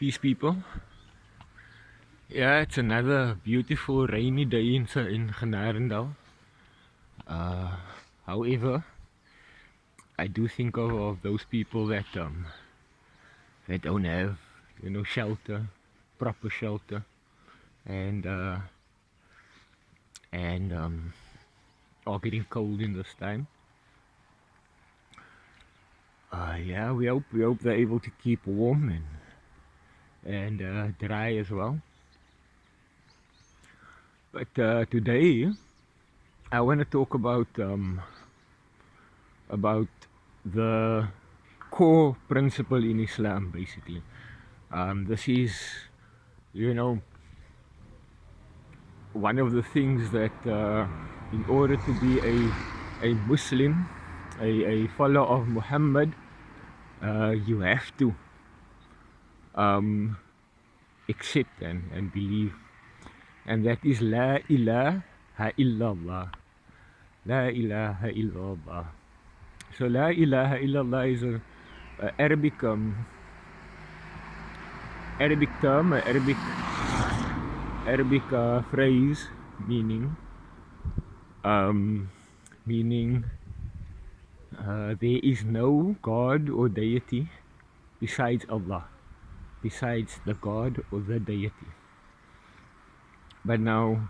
Peace, people. Yeah, it's another beautiful rainy day in Genarendal. However, I do think of those people that don't have, shelter, proper shelter, and are getting cold in this time. Yeah, we hope they're able to keep warm and dry as well. But today, I want to talk about the core principle in Islam, basically. This is, you know, one of the things that, in order to be a Muslim, a follower of Muhammad, you have to um, accept and believe, and that is La ilaha illallah. La ilaha illallah. So La ilaha illallah is a Arabic term, Arabic phrase meaning um, meaning there is no God or deity besides Allah, besides the God or the deity. But now,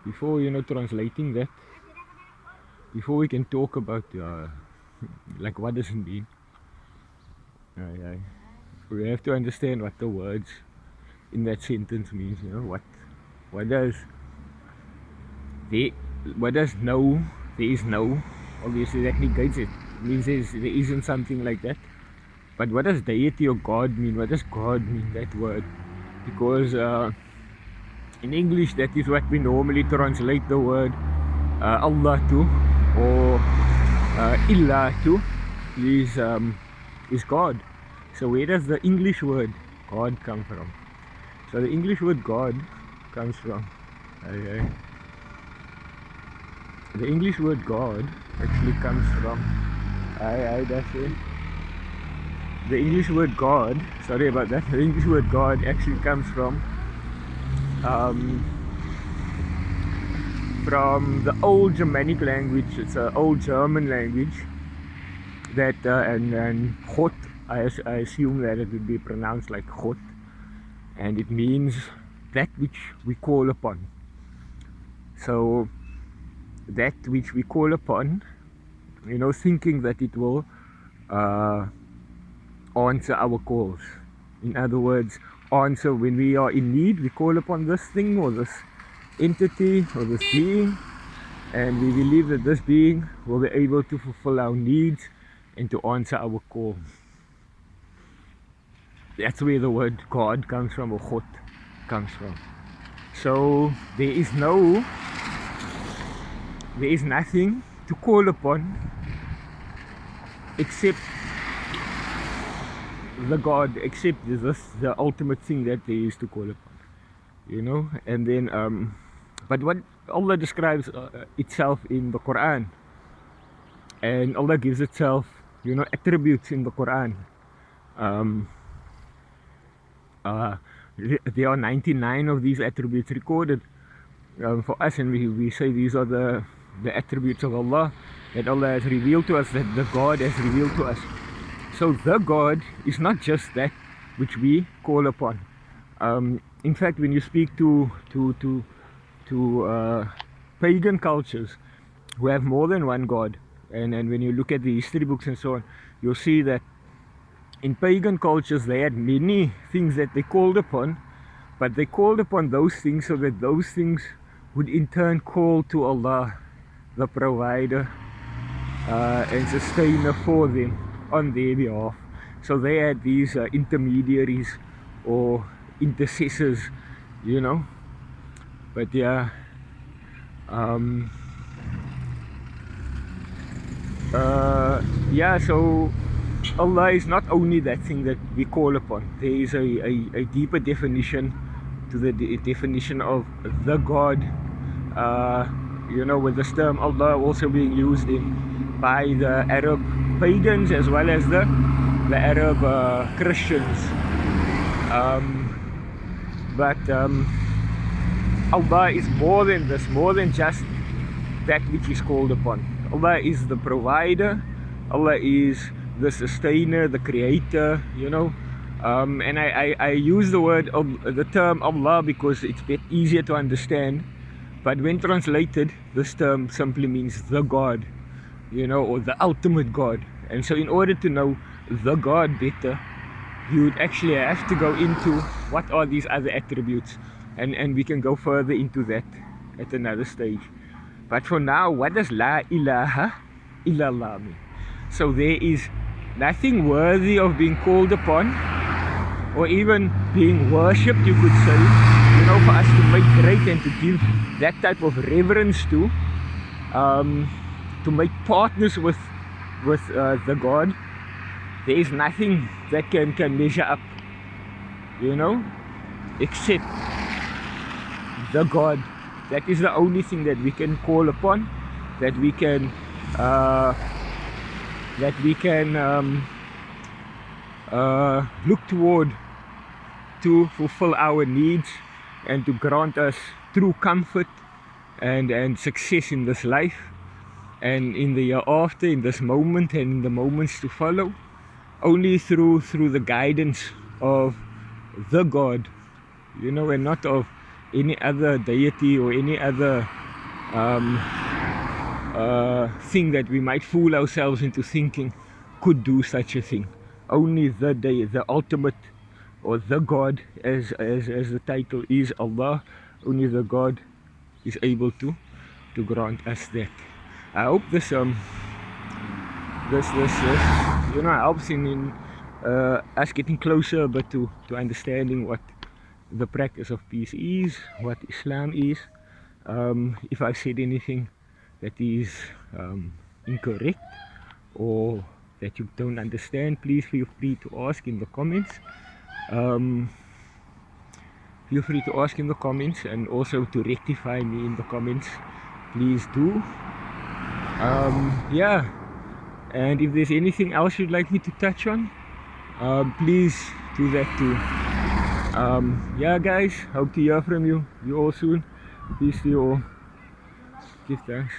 before translating that, before we can talk about like what does it mean, we have to understand what the words in that sentence means. What does there what does no there is no, obviously that negates it. It means there isn't something like that. But what does deity or God mean? What does God mean, that word? Because in English, that is what we normally translate the word Allah to, or Illah to, is God. So where does the English word God come from? So the English word God comes from, the English word God actually comes from, that's it. The English word God, sorry about that, the English word God actually comes from the old Germanic language. It's an old German language that, and God, I assume that it would be pronounced like God, and it means that which we call upon. So that which we call upon, thinking that it will answer our calls. In other words, answer when we are in need. We call upon this thing or this entity or this being, and we believe that this being will be able to fulfill our needs and to answer our call. That's where the word God comes from, or God comes from. So there is nothing to call upon except the God, except this the ultimate thing that there is to call upon. And then but what Allah describes itself in the Quran, and Allah gives itself attributes in the Quran. There are 99 of these attributes recorded for us, and we say these are the attributes of Allah that Allah has revealed to us, that the God has revealed to us. So the God is not just that which we call upon. In fact, when you speak to pagan cultures who have more than one God, and when you look at the history books and so on, you'll see that in pagan cultures they had many things that they called upon, but they called upon those things so that those things would in turn call to Allah, the provider and sustainer for them on their behalf. So they had these intermediaries or intercessors, but yeah, so Allah is not only that thing that we call upon. There is a deeper definition to the definition of the God, with this term Allah also being used by the Arab pagans as well as the Arab Christians. But Allah is more than this, more than just that which is called upon. Allah is the provider, Allah is the sustainer, the creator, you know. And I use the term Allah because it's a bit easier to understand. But when translated, this term simply means the God, you know, or the ultimate God. And so in order to know the God better, you would actually have to go into what are these other attributes, and we can go further into that at another stage. But for now, what does La ilaha illallah mean? So there is nothing worthy of being called upon or even being worshipped, you could say, you know, for us to make great and to give that type of reverence to make partners with the God. There is nothing that can measure up, you know, except the God. That is the only thing that we can call upon, that we can look toward to fulfill our needs and to grant us true comfort and success in this life and in the year after, in this moment and in the moments to follow, only through the guidance of the God, you know, and not of any other deity or any other thing that we might fool ourselves into thinking could do such a thing. Only the ultimate, or the God, as the title is, Allah, only the God is able to grant us that. I hope this you know, helps in us getting closer but to understanding what the practice of peace is, what Islam is. If I've said anything that is incorrect or that you don't understand, please feel free to ask in the comments. Feel free to ask in the comments, and also to rectify me in the comments, please do. Yeah, and if there's anything else you'd like me to touch on, please do that too. Yeah guys, hope to hear from you all soon. Peace to you all. Give thanks.